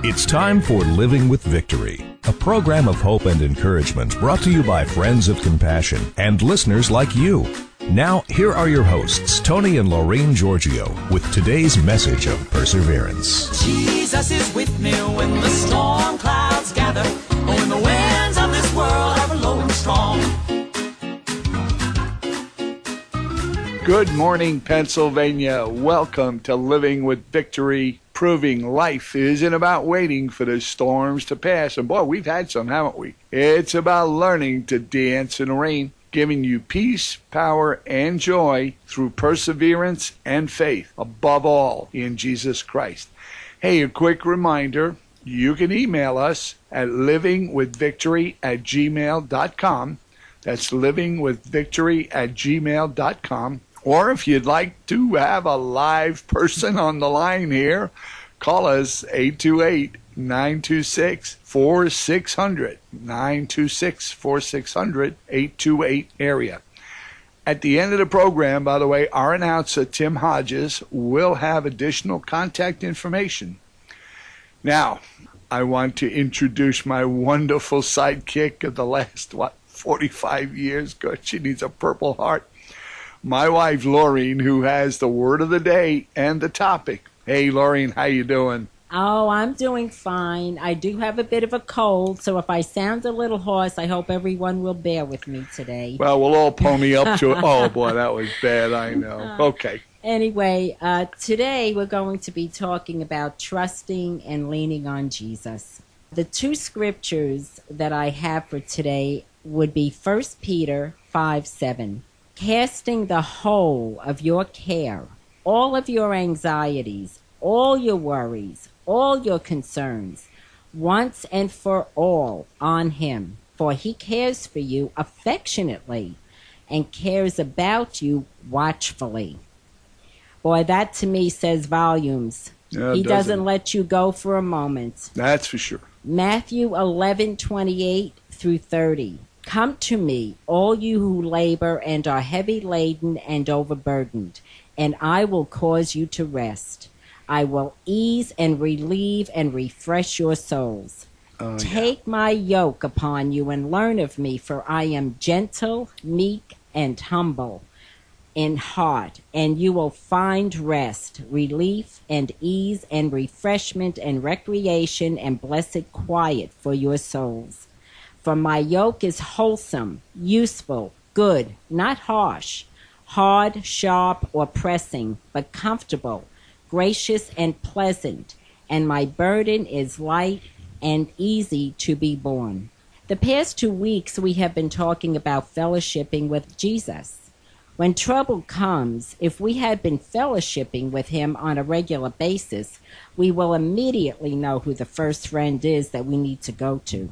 It's time for Living with Victory, a program of hope and encouragement brought to you by Friends of Compassion and listeners like you. Now, here are your hosts, Tony and Laureen Giorgio, with today's message of perseverance. Jesus is with me when the storm clouds gather, when the winds of this world are blowing strong. Good morning, Pennsylvania. Welcome to Living with Victory, proving life isn't about waiting for the storms to pass. And boy, we've had some, haven't we? It's about learning to dance in the rain, giving you peace, power, and joy through perseverance and faith, above all, in Jesus Christ. Hey, a quick reminder, you can email us at livingwithvictory@gmail.com. That's livingwithvictory@gmail.com. Or if you'd like to have a live person on the line here, call us 828-926-4600, 926-4600, 828 area. At the end of the program, by the way, our announcer, Tim Hodges, will have additional contact information. Now, I want to introduce my wonderful sidekick of the last, 45 years. God, she needs a Purple Heart. My wife, Laureen, who has the word of the day and the topic. Hey, Laureen, how you doing? Oh, I'm doing fine. I do have a bit of a cold, so if I sound a little hoarse, I hope everyone will bear with me today. Well, we'll all pony up to it. Oh, boy, that was bad, I know. Okay. Anyway, today we're going to be talking about trusting and leaning on Jesus. The two scriptures that I have for today would be 1 Peter 5:7. Casting the whole of your care, all of your anxieties, all your worries, all your concerns, once and for all on him, for he cares for you affectionately and cares about you watchfully. Boy, that to me says volumes. Yeah, he doesn't let you go for a moment. That's for sure. Matthew 11:28-30. Come to me, all you who labor and are heavy laden and overburdened, and I will cause you to rest. I will ease and relieve and refresh your souls. Take my yoke upon you and learn of me, for I am gentle, meek, and humble in heart, and you will find rest, relief, and ease, and refreshment, and recreation, and blessed quiet for your souls. For my yoke is wholesome, useful, good, not harsh, hard, sharp, or pressing, but comfortable, gracious, and pleasant, and my burden is light and easy to be borne. The past 2 weeks we have been talking about fellowshipping with Jesus. When trouble comes, if we have been fellowshipping with him on a regular basis, we will immediately know who the first friend is that we need to go to.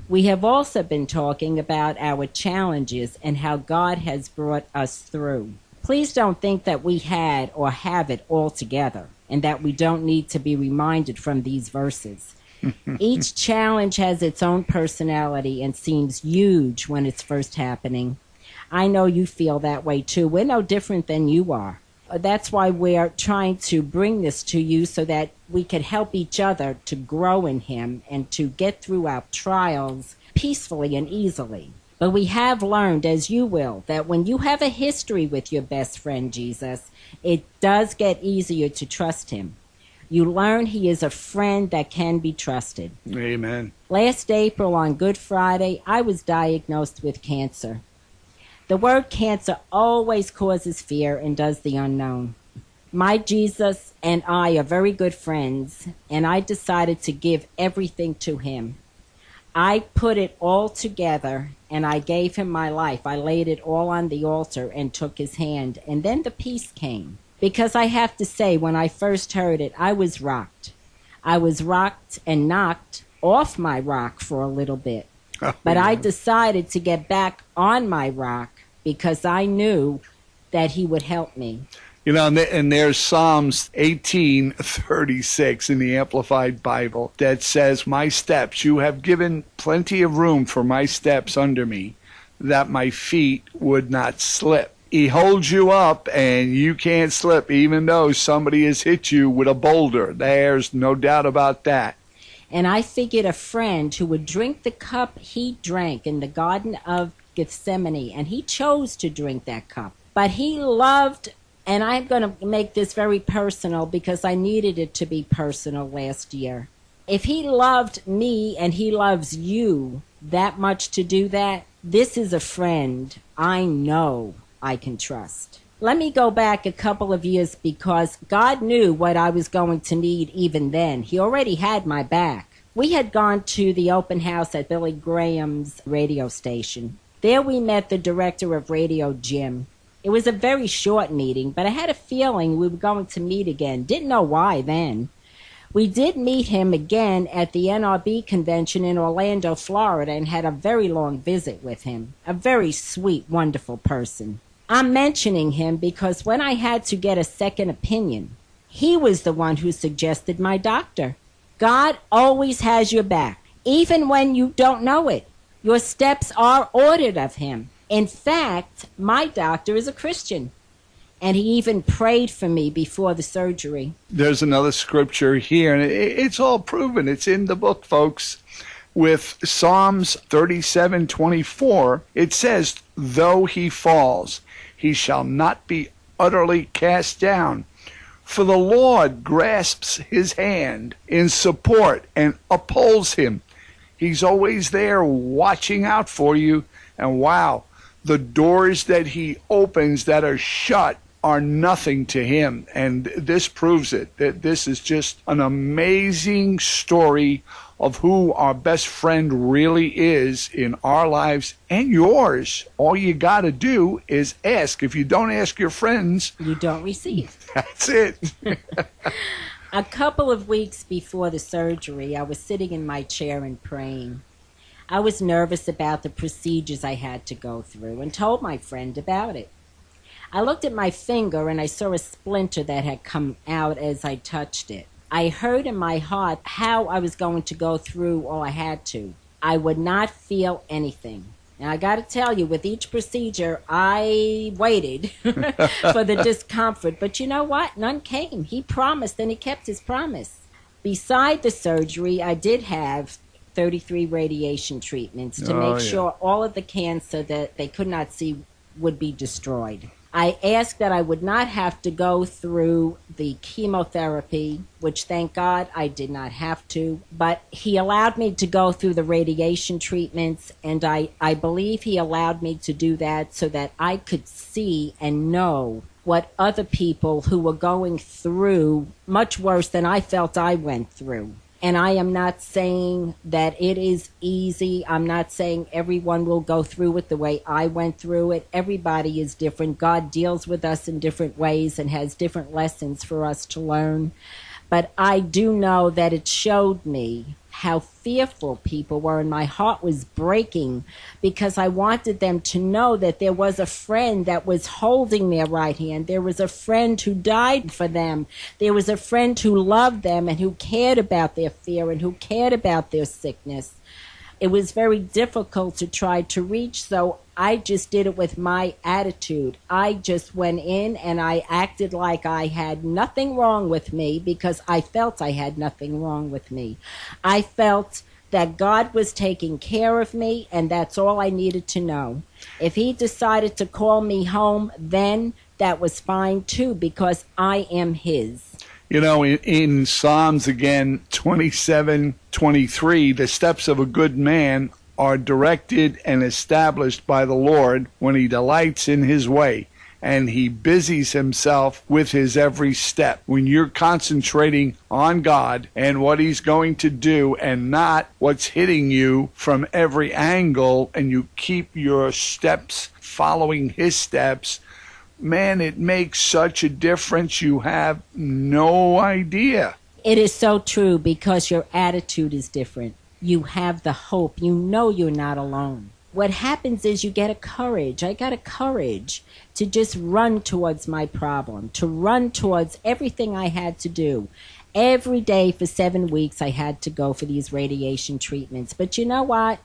We have also been talking about our challenges and how God has brought us through. Please don't think that we had or have it all together and that we don't need to be reminded from these verses. Each challenge has its own personality and seems huge when it's first happening. I know you feel that way too. We're no different than you are. That's why we're trying to bring this to you so that we can help each other to grow in him and to get through our trials peacefully and easily. But we have learned, as you will, that when you have a history with your best friend Jesus, it does get easier to trust him. You learn he is a friend that can be trusted. Amen. Last April on Good Friday, I was diagnosed with cancer. The word cancer always causes fear and does the unknown. My Jesus and I are very good friends, and I decided to give everything to him. I put it all together, and I gave him my life. I laid it all on the altar and took his hand, and then the peace came. Because I have to say, when I first heard it, I was rocked. I was rocked and knocked off my rock for a little bit. But I decided to get back on my rock because I knew that he would help me. You know, and there's Psalms 18:36 in the Amplified Bible that says, my steps, you have given plenty of room for my steps under me, that my feet would not slip. He holds you up and you can't slip even though somebody has hit you with a boulder. There's no doubt about that. And I figured a friend who would drink the cup he drank in the Garden of Gethsemane, and he chose to drink that cup. But he loved, and I'm going to make this very personal because I needed it to be personal last year. If he loved me and he loves you that much to do that, this is a friend I know I can trust. Let me go back a couple of years because God knew what I was going to need even then. He already had my back. We had gone to the open house at Billy Graham's radio station. There we met the director of radio, Jim. It was a very short meeting, but I had a feeling we were going to meet again. Didn't know why then. We did meet him again at the NRB convention in Orlando, Florida, and had a very long visit with him. A very sweet, wonderful person. I'm mentioning him because when I had to get a second opinion, he was the one who suggested my doctor. God always has your back, even when you don't know it. Your steps are ordered of him. In fact, my doctor is a Christian, and he even prayed for me before the surgery. There's another scripture here, and it's all proven. It's in the book, folks. With Psalms 37:24, it says, "Though he falls, he shall not be utterly cast down. For the Lord grasps his hand in support and upholds him." He's always there watching out for you. And wow, the doors that he opens that are shut are nothing to him. And this proves it. That this is just an amazing story of who our best friend really is in our lives and yours. All you got to do is ask. If you don't ask your friends, you don't receive. That's it. A couple of weeks before the surgery, I was sitting in my chair and praying. I was nervous about the procedures I had to go through and told my friend about it. I looked at my finger and I saw a splinter that had come out as I touched it. I heard in my heart how I was going to go through all I had to. I would not feel anything. Now, I got to tell you, with each procedure, I waited for the discomfort. But you know what? None came. He promised, and he kept his promise. Beside the surgery, I did have 33 radiation treatments to make sure all of the cancer that they could not see would be destroyed. I asked that I would not have to go through the chemotherapy, which thank God I did not have to, but he allowed me to go through the radiation treatments, and I believe he allowed me to do that so that I could see and know what other people who were going through much worse than I felt I went through. And I am not saying that it is easy. I'm not saying everyone will go through it the way I went through it. Everybody is different. God deals with us in different ways and has different lessons for us to learn. But I do know that it showed me how fearful people were, and my heart was breaking because I wanted them to know that there was a friend that was holding their right hand. There was a friend who died for them. There was a friend who loved them and who cared about their fear and who cared about their sickness. It was very difficult to try to reach, so I just did it with my attitude. I just went in and I acted like I had nothing wrong with me because I felt I had nothing wrong with me. I felt that God was taking care of me, and that's all I needed to know. If he decided to call me home, then that was fine too, because I am his. You know, in Psalms again, 27:23, the steps of a good man are directed and established by the Lord when he delights in his way, and he busies himself with his every step. When you're concentrating on God and what he's going to do and not what's hitting you from every angle, and you keep your steps following his steps, man, it makes such a difference. You have no idea. It is so true because your attitude is different. You have the hope. You know you're not alone. What happens is you get a courage. I got a courage to just run towards my problem, to run towards everything I had to do. Every day for 7 weeks I had to go for these radiation treatments. But you know what?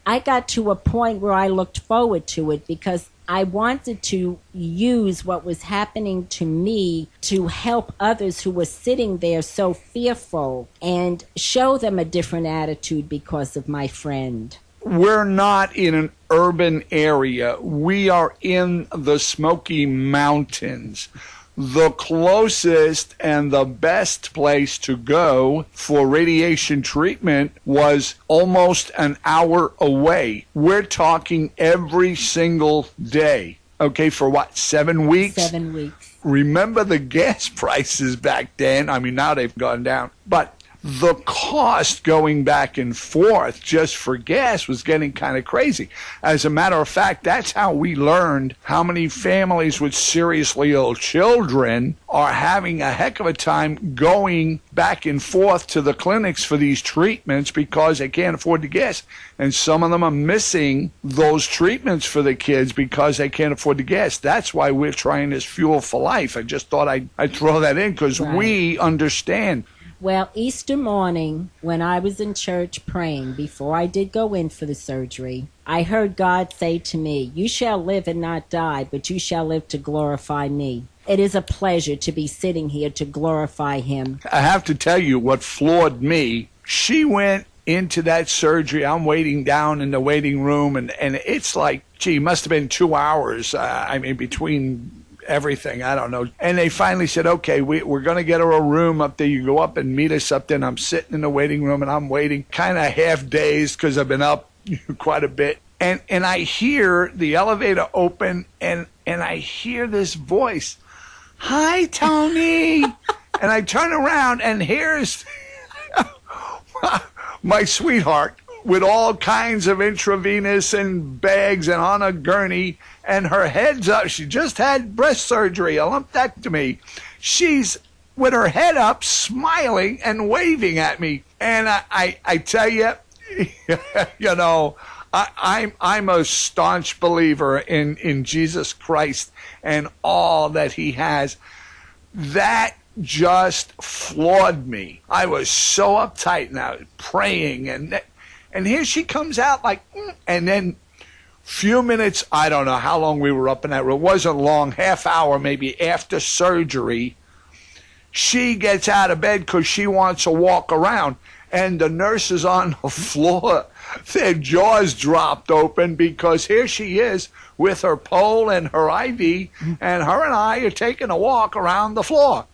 I got to a point where I looked forward to it because I wanted to use what was happening to me to help others who were sitting there so fearful and show them a different attitude because of my friend. We're not in an urban area. We are in the Smoky Mountains. The closest and the best place to go for radiation treatment was almost an hour away. We're talking every single day. Okay, for what, 7 weeks? 7 weeks. Remember the gas prices back then? I mean, now they've gone down. But the cost going back and forth just for gas was getting kind of crazy. As a matter of fact, that's how we learned how many families with seriously ill children are having a heck of a time going back and forth to the clinics for these treatments because they can't afford the gas. And some of them are missing those treatments for the kids because they can't afford the gas. That's why we're trying this Fuel for Life. I just thought I'd throw that in because we understand. Well, Easter morning, when I was in church praying before I did go in for the surgery, I heard God say to me, "You shall live and not die, but you shall live to glorify me." It is a pleasure to be sitting here to glorify him. I have to tell you what floored me. She went into that surgery. I'm waiting down in the waiting room, and it's like, gee, must have been 2 hours, between everything, I don't know. And they finally said, okay, we're going to get her a room up there. You go up and meet us up there. And I'm sitting in the waiting room and I'm waiting, kind of half dazed because I've been up quite a bit. And I hear the elevator open and I hear this voice, "Hi, Tony." And I turn around and here's my sweetheart with all kinds of intravenous and bags and on a gurney, and her head's up. She just had breast surgery, a lumpectomy. She's with her head up, smiling and waving at me. And I tell you, you know, I'm a staunch believer in Jesus Christ and all that he has. That just floored me. I was so uptight and I was praying, and here she comes out like, and then few minutes, I don't know how long we were up in that room. It wasn't long, half hour maybe after surgery, she gets out of bed because she wants to walk around. And the nurses on the floor, their jaws dropped open because here she is with her pole and her IV, and her and I are taking a walk around the floor.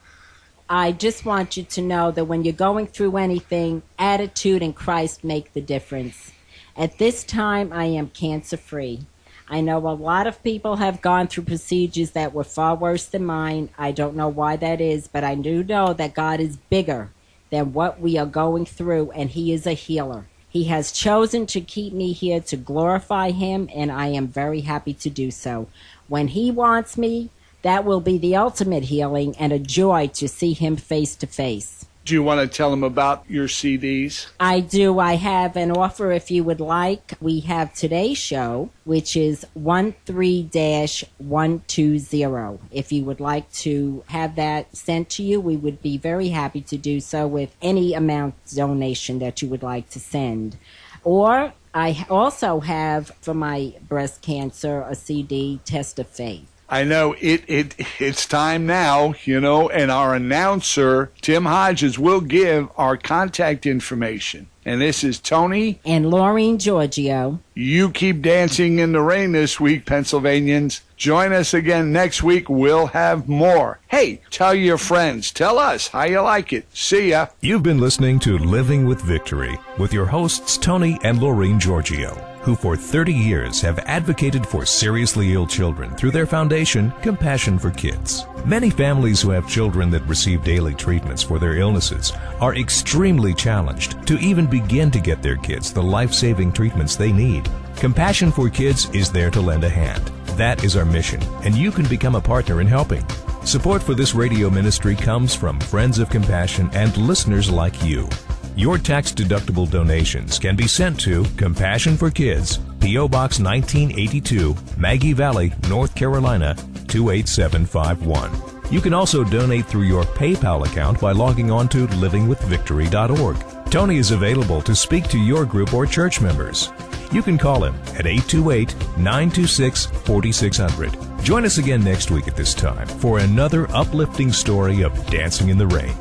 I just want you to know that when you're going through anything, attitude and Christ make the difference. At this time, I am cancer-free. I know a lot of people have gone through procedures that were far worse than mine. I don't know why that is, but I do know that God is bigger than what we are going through, and he is a healer. He has chosen to keep me here to glorify him, and I am very happy to do so. When he wants me, that will be the ultimate healing and a joy to see him face to face. Do you want to tell them about your CDs? I do. I have an offer if you would like. We have today's show, which is 13-120. If you would like to have that sent to you, we would be very happy to do so with any amount donation that you would like to send. Or I also have, for my breast cancer, a CD, Test of Faith. I know it's time now, you know, and our announcer, Tim Hodges, will give our contact information. And this is Tony and Laureen Giorgio. You keep dancing in the rain this week, Pennsylvanians. Join us again next week. We'll have more. Hey, tell your friends. Tell us how you like it. See ya. You've been listening to Living with Victory with your hosts, Tony and Laureen Giorgio, who for 30 years have advocated for seriously ill children through their foundation, Compassion for Kids. Many families who have children that receive daily treatments for their illnesses are extremely challenged to even begin to get their kids the life-saving treatments they need. Compassion for Kids is there to lend a hand. That is our mission, and you can become a partner in helping. Support for this radio ministry comes from Friends of Compassion and listeners like you. Your tax-deductible donations can be sent to Compassion for Kids, P.O. Box 1982, Maggie Valley, North Carolina, 28751. You can also donate through your PayPal account by logging on to livingwithvictory.org. Tony is available to speak to your group or church members. You can call him at 828-926-4600. Join us again next week at this time for another uplifting story of dancing in the rain.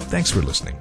Thanks for listening.